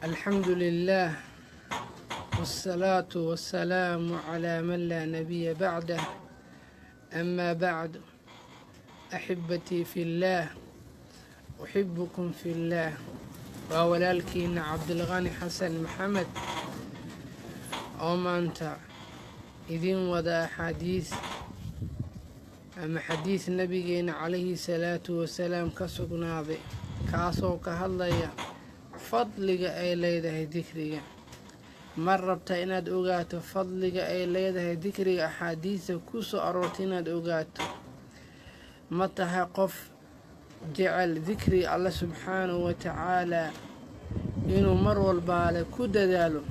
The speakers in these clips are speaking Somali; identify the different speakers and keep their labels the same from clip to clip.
Speaker 1: الحمد لله والصلاة والسلام على من لا نبي بعده. أما بعد، أحبتي في الله، أحبكم في الله. وولالكين عبد الغني حسن محمد oo maanta idin wada xadiis nabigeena calayhi salaatu wasalaam ka sugnaaday, kaasoo ka hadlaya fadliga ay leedahay dikriga. ma rabta inaad ogaato fadliga ay leedahay dikriga axaadiista ku soo aroortay inaad ogaato? ma tahay qof jecel dikriga alla subxaanahu wa tacaalaa inuu mar walbaale ku dadaalo?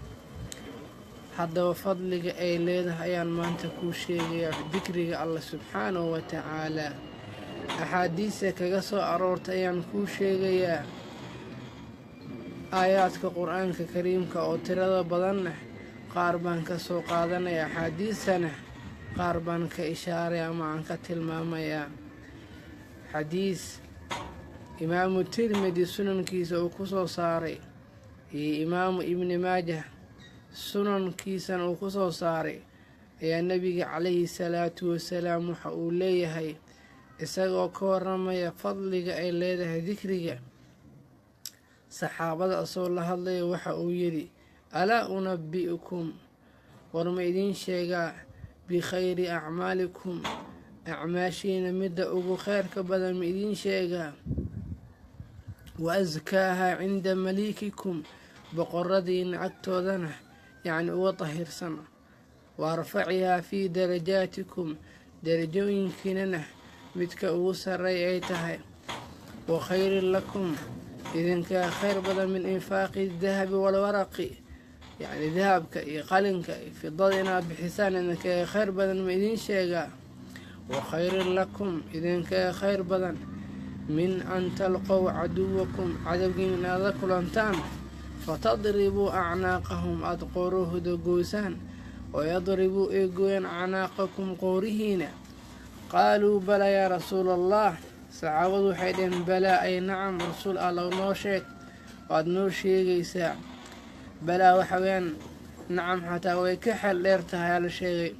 Speaker 1: haddaba fadliga ay leedahay ayaan maanta kuu sheegayaa dikriga alla subxaanahu wa tacaalaa. axaadiista kaga soo aroorta ayaan kuu sheegayaa, aayaadka qur-aanka kariimka oo tirada badanna qaar baan ka soo qaadanaya, axaadiistana qaar baan ka ishaaray ama aan ka tilmaamayaa. xadiis imaamu tirmidi sunankiisa uu ku soo saaray iyo imaamu ibni maajah sunankiisana uu ku soo saaray ayaa nebiga calayhi salaatu wasalaam waxa uu leeyahay, isagoo ka waramaya fadliga ay leedahay dikriga. saxaabada asoo la hadlaya waxa uu yidhi, alaa unabbi'ukum, war ma idiin sheegaa bikhayri acmaalikum, acmaashiina midda ugu khayrka badan ma idiin sheegaa? wa askaaha cinda maliikikum, boqoradiina agtoodana yacni uga tahirsan. wa arfacihaa fii darajaatikum, darajooyinkiinana midka ugu sarreeya ay tahay. wa khayrin lakum, idinkaa khayr badan min infaaqi dahabi walwaraqi, yacni dahabka iyo qalinka iyo fidada inaad bixisaan idinkaa khayr badan ma idiin sheegaa? wa khayrin lakum, idinkaa khayr badan min an talqow caduwakum, cadowgiin inaad la kulantaan, fatadribuu acnaaqahum, aada qoorahooda goysaan, wayadribuu ay gooyaan acnaaqakum, qoorihiina. qaaluu balaa yaa rasuula allah, saxaabadu waxay dhaheen balaa ay nacam rasuul alla noo sheeg, waad noo sheegaysaa. balaa waxa weyaan nacam xataa way ka xel dheer tahay ala sheegay.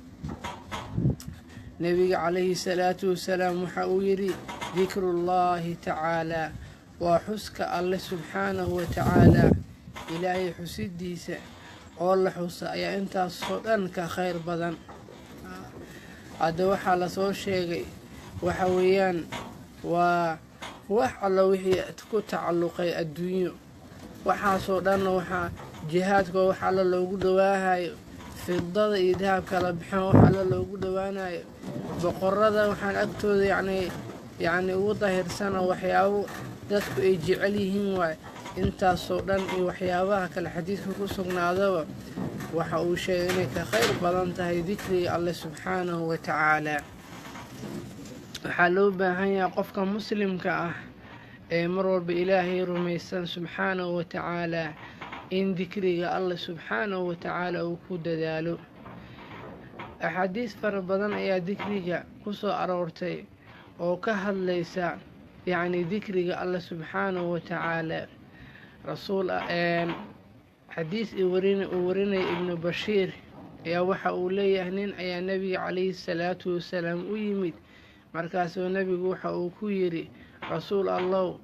Speaker 1: nebiga calayhi salaatu wasalaam waxa uu yidhi, dikrullaahi tacaalaa, waa xuska alle subxaanahu wa tacaalaa. ilaahay xusidiisa oo la xusa ayaa intaasoo dhan ka khayr badan. hadda waxaa lasoo sheegay waxa weeyaan waa wax alla wixii ku tacalluqay adduunyo, waxaasoo dhanna waxaa jihaadka wax alla loogu dhawaahayo, fidada iyo dahabka la bixin wax alla loogu dhawaanayo, boqorada waxaan agtooda yacni ugu dahirsana waxyaabo dadku ay jecel yihiin waay. intaasoo dhan iyo waxyaabaha kale xadiidka ku sugnaadaba waxa uu sheegay inay ka khayr badan tahay dikriga alle subxaanahu wa tacaalaa. waxaa loo baahan yahay qofka muslimka ah ee mar walba ilaahay rumaysan subxaanahu wa tacaalaa in dikriga alle subxaanahu wa tacaalaa uu ku dadaalo. axaadiis fara badan ayaa dikriga ku soo aroortay oo ka hadlaysa yacni dikriga alle subxaanahu wa tacaalaa. xadiis uu warinaya ibnu bashiir ayaa waxa uu leeyahay, nin ayaa nebiga calayhi salaatu wasalaam u yimid, markaasuu nebigu waxa uu ku yidhi, rasuul allow,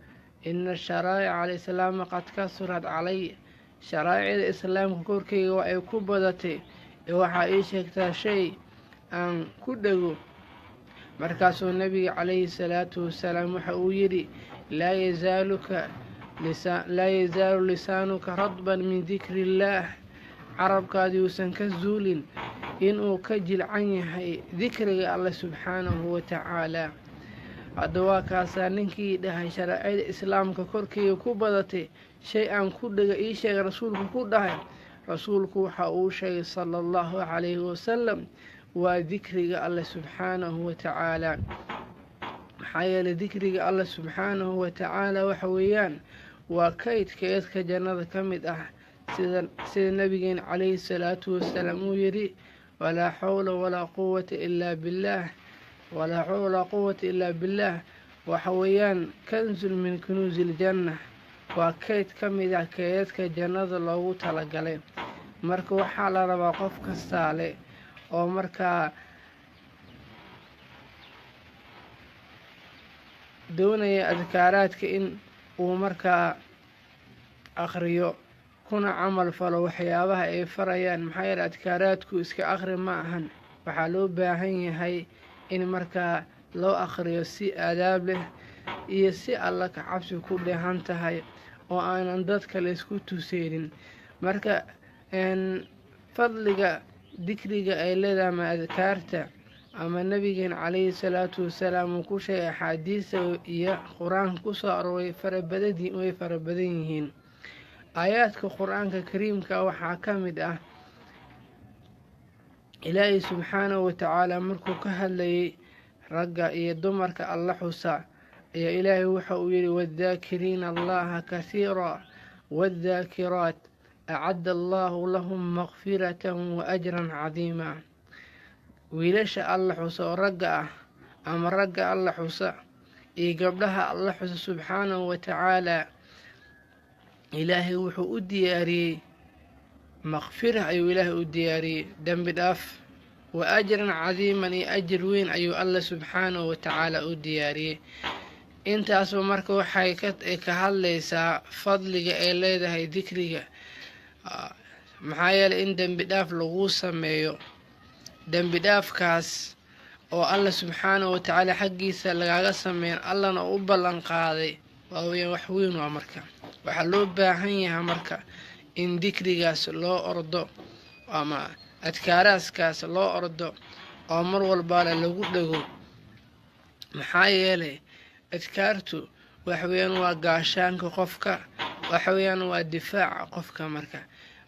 Speaker 1: ina sharaa'ica alislaama qad kasurad calay, sharaa'icda islaamka korkeyga waa ay ku badatay, ee waxaa ii sheegtaa shay aan ku dhego. markaasuu nebiga calayhi salaatu wasalaam waxa uu yidhi, laa yazaalu lisaanuka radban min dikri illaah, carabkaadi uusan ka zuulin inuu ka jilcan yahay dikriga alle subxaanahu wa tacaalaa. hadda waa kaasaa ninkii dhahay sharaa'icda islaamka korkeyga ku badatay, shay aan ku dhega ii sheega rasuulku ku dhahay. rasuulku waxa uu sheegay sala allahu calayhi wasalam, waa dikriga alle subxaanahu wa tacaalaa. maxaa yeelay dikriga alle subxaanahu wa tacaalaa waxa weeyaan waa kaydka jannada ka mid ah, sida nabigeena calayhi salaatu wasalaam uu yidhi, walaa xawla walaa quwata ilaa billaah, walaa xawla walaa quwata ilaa billaah. waxa weeyaan kanzun min kunuusi iljanna, waa kayd ka mid ah kaydadka jannada loogu talagalay. marka waxaa la rabaa qof kastaa leh oo markaa doonaya adkaaraadka in uu markaa akhriyo kuna camal falo waxyaabaha ay farayaan. maxaa yeele adkaaraadku iska akhri ma ahan, waxaa loo baahan yahay in markaa loo akhriyo si aadaab leh iyo si alla ka cabsi ku dheehan tahay oo aanan dadka la isku tuseynin. marka fadliga dikriga ay leedahay ama adkaarta ama nabigeena calayhi salaatu wasalaam uu ku sheegay axaadiista iyo qur-aanka kusoo arooray way fara badan yihiin. aayaadka qur-aanka kariimka waxaa ka mid ah ilaahay subxaanahu watacaala markuu ka hadlayay ragga iyo dumarka alla xusa ayaa ilaahay waxa uu yidhi waddaakiriina allaha kasiira waddaakiraat acadda allahu lahum maqfiratan wa ajran cadiima. wiilasha alla xusa oo ragga ah ama ragga alla xusa iyo gabdhaha alla xusa subxaanahu watacaala ilaahay wuxuu u diyaariyey maqfira, ayuu ilaahay u diyaariyey dembi dhaaf, wa ajran cadiiman iyo ajir weyn ayuu alla subxaanahu watacaala u diyaariyey. intaasba marka waxay ka hadlaysaa fadliga ay leedahay dikriga. maxaa yeelay in dembi dhaaf lagu sameeyo, dembi dhaafkaas oo alla subxaanahu watacaala xaggiisa lagaga sameeyan allana u ballan qaaday waa weyn wax weyn. waa marka waxaa loo baahan yahay marka in dikrigaas loo ordo ama adkaaraaskaas loo ordo oo mar walbaale lagu dhego. maxaa yeelay adkaartu waxweeyaan waa gaashaanka qofka, waxweeyaan waa difaaca qofka.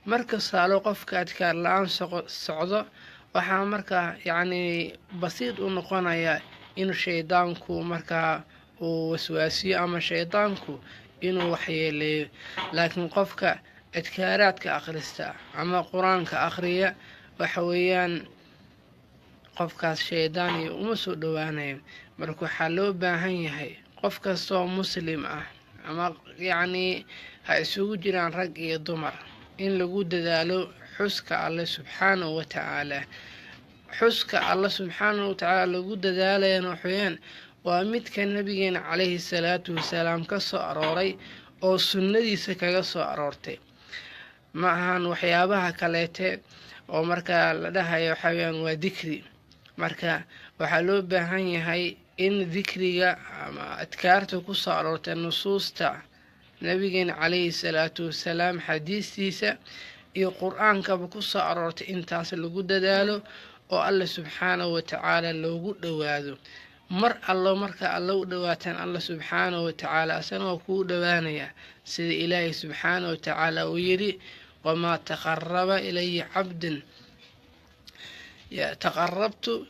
Speaker 1: marka saalo qofka adkaar la-aan socdo waxaa markaa basiid u noqonaya inuu shaydaanku markaa uu waswaasiyo ama shaydaanku inuu waxyeeleeyo. laakiin qofka adkaaraadka akhrista ama qur-aanka akhriya waxaweeyaan qofkaas shaydaan iyo uma soo dhowaanayo. marka waxaa loo baahan yahay qof kastoo muslim ah ama ha isugu jiraan rag iyo dumar in lagu dadaalo xuska alle subxaanahu watacaala. xuska alle subxaanahu watacaala lagu dadaalayana waxweeyaan waa midka nabigeena calayhi salaatu wasalaam ka soo arooray oo sunnadiisa kaga soo aroortay. ma ahan waxyaabaha kaleete oo markaa la dhahayo waxaweyaan waa dikri. marka waxaa loo baahan yahay in dikriga ama adkaarta ku soo aroortay nusuusta nabigeena calayhi salaatu wasalaam xadiistiisa iyo qur-aankaba ku soo aroortay intaas lagu dadaalo oo alla subxaanahu watacaala loogu dhowaado. mar allo marka alla u dhowaataan alla subxaanahu watacaala asana waa kuu dhowaanayaa sida ilaahay subxaanahu watacaala uu yidhi wamaa taqaraba ilaya cabdin taqarabtu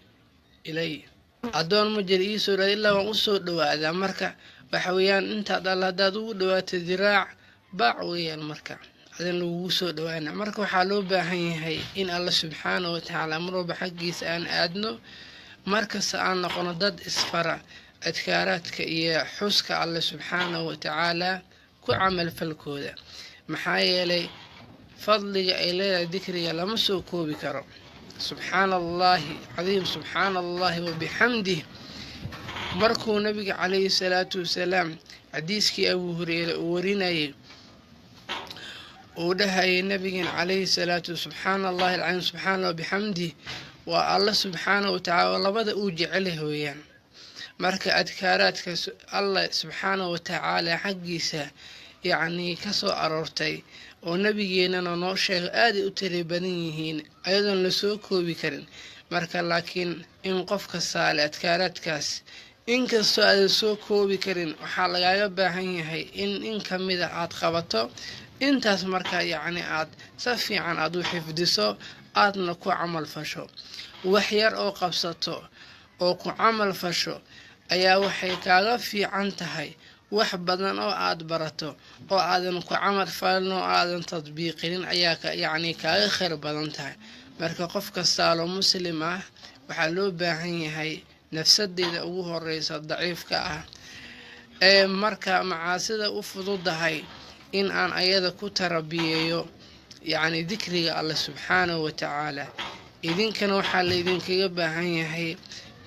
Speaker 1: ilay addoon ma jira iisoo dhowaada ilaa waan usoo dhowaadaa. marka waxa weeyaan intaad alla haddaad ugu dhowaato diraac baac weeyaan marka adin lagugu soo dhowaana. marka waxaa loo baahan yahay in alla subxaanahu watacaala mar walba xaggiisa aan aadno, markasta aan noqono dad isfara adkaaraadka iyo xuska alle subxaanahu watacaala ku camal falkooda. maxaa yeelay fadliga ay leedahay dikriga lama soo koobi karo. subxaana allahi cadiim, subxaana allahi wabixamdih. markuu nabiga calayhi salaatu wasalaam xadiiskii abuu hureyre uu warinayay uu dhahayay nabigeen calayhi salaatu subxaana allahi alcadiim subxaana allah wabixamdih waa alla subxaanahu watacaala labada uu jecel hooyaan. marka adkaaraadka alla subxaanahu watacaala xaggiisa ka soo aroortay oo nabigeenana noo sheego aaday u tiri badan yihiin ayadoon lasoo koobi karin. marka laakiin in qofka saale adkaaraadkaas inkastoo aadan soo koobi karin waxaa lagaaga baahan yahay in ka mida aad qabato intaas marka aad si fiican aad u xifdiso aadna ku camal fasho. wax yar oo qabsato oo ku camal fasho ayaa waxay kaaga fiican tahay wax badan oo aad barato oo aadan ku camal falin oo aadan tadbiiqinin ayaa kaaga khayr badan tahay. marka qof kasta oo muslim ah waxaa loo baahan yahay nafsadeeda ugu horeysa daciifka ah ee marka macaasida u fududahay إن أن أيضا كتربيه يعني ذكري الله سبحانه وتعالى إذن كانوا حال إذن كيبا هي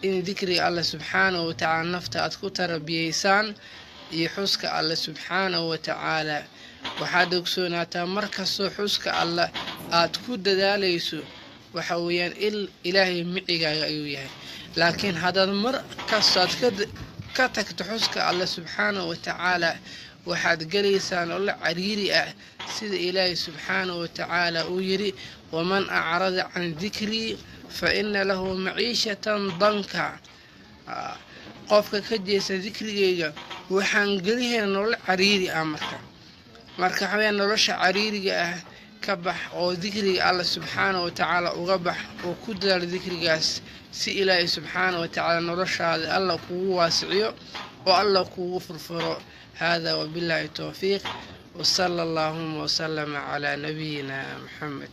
Speaker 1: إن ذكري الله سبحانه وتعالى نفتا أتكتر بيسان يحسك الله سبحانه وتعالى وحادك سوناتا مركز حسك الله أتكد داليسو وحويا إلهي معيقا أيوه لكن هذا المركز كتك حسك الله سبحانه وتعالى وحد قليسان الله عريري سيد إلهي سبحانه وتعالى ويري ومن أعرض عن ذكري فإن له معيشة ضنكا قفك كجيس ذكري وحان قليه نول عريري مركا حويا نولش عريري كبح أو ذكري الله سبحانه وتعالى وغبح وكدر ذكري قاس سي إلهي سبحانه وتعالى نولش هذا الله كو واسعيه والله كو فرفره هذا وبالله التوفيق وصلى اللهم وسلم على نبينا محمد.